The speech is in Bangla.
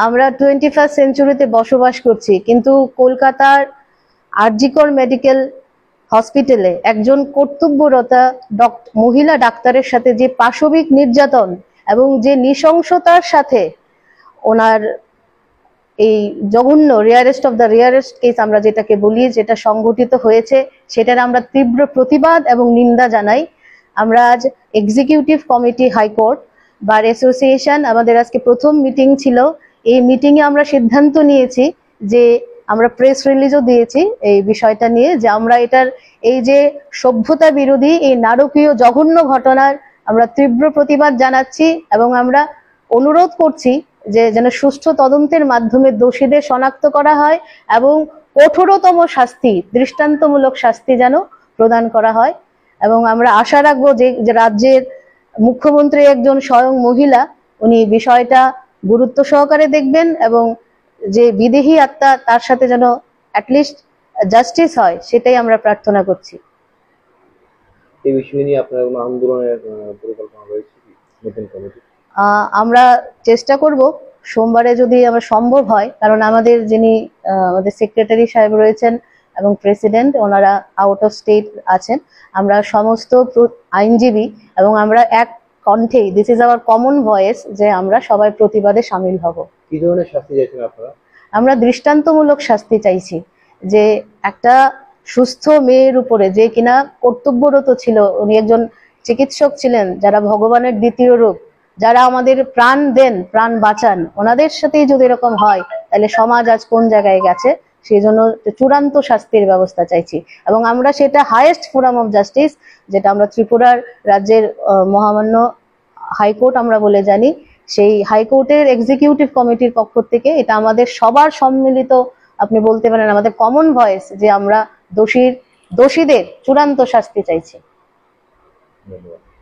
আমরা 21st সেঞ্চুরিতে বসবাস করছি, কিন্তু কলকাতার আরজিকর মেডিকেল হসপিটালে একজন কর্তব্যরতা মহিলা ডাক্তারের সাথে যে পাশবিক নির্যাতন এবং যে নৃশংসতার সাথে ওনার এই জঘন্য rarest of the rarest case আমরা যেটাকে বলি, যেটা সংঘটিত হয়েছে, সেটার আমরা তীব্র প্রতিবাদ এবং নিন্দা জানাই। আমরা আজ executive committee high court bar association, আমাদের আজকে প্রথম মিটিং ছিল। এই মিটিংয়ে আমরা সিদ্ধান্ত নিয়েছি যে আমরা প্রেস রিলিজও দিয়েছি এই বিষয়টা নিয়ে, যে আমরা এটার এই যে সভ্যতা বিরোধী এই নারকীয় জঘন্য ঘটনার আমরা তীব্র প্রতিবাদ জানাচ্ছি এবং আমরা অনুরোধ করছি যে যেন সুষ্ঠু তদন্তের মাধ্যমে দোষীদের শনাক্ত করা হয় এবং কঠোরতম শাস্তি, দৃষ্টান্তমূলক শাস্তি যেন প্রদান করা হয়। এবং আমরা আশা রাখবো যে রাজ্যের মুখ্যমন্ত্রী একজন স্বয়ং মহিলা, উনি বিষয়টা গুরুত্ব সহকারে দেখবেন এবং যে বিদেহী আত্মা তার সাথে যেন অ্যাটলিস্ট জাস্টিস হয়, সেটাই আমরা প্রার্থনা করছি। এই বিষয় নিয়ে আপনার কোনো আন্দোলনের পরিকল্পনা রয়েছে কি নতুন কমিটি? আমরা চেষ্টা করব সোমবারে যদি আমার সম্ভব হয়, কারণ আমাদের যিনি আমাদের সেক্রেটারি সাহেব রয়েছেন এবং প্রেসিডেন্ট, ওনারা আউট অফ স্টেট আছেন। আমরা সমস্ত আইনজীবী এবং আমরা এক কণ্ঠে, this is our common voice, যে আমরা সবাই প্রতিবাদে সামিল হব। কি ধরনের শাস্তি চাইছেন আপনারা? আমরা দৃষ্টান্তমূলক শাস্তি চাইছি, যে একটা সুস্থ মেয়ের উপরে, যে কিনা কর্তব্যরত ছিল, উনি একজন চিকিৎসক ছিলেন, যারা ভগবানের দ্বিতীয় রূপ, যারা আমাদের প্রাণ দেন, প্রাণ বাঁচান, ওনাদের সাথেই যদি এরকম হয়, তাহলে সমাজ আজ কোন জায়গায় গেছে। সেই জন্য চূড়ান্ত শাস্তির ব্যবস্থা চাইছি এবং আমরা সেটা হাইয়েস্ট ফোরাম অফ জাস্টিস, যেটা আমরা ত্রিপুরার রাজ্যের মহামান্য হাইকোর্ট আমরা বলে জানি, সেই হাইকোর্টের এক্সিকিউটিভ কমিটির পক্ষ থেকে এটা আমাদের সবার সম্মিলিত, আপনি বলতে পারেন আমাদের কমন ভয়েস, যে আমরা দোষীদের চূড়ান্ত শাস্তি চাইছি। ধন্যবাদ।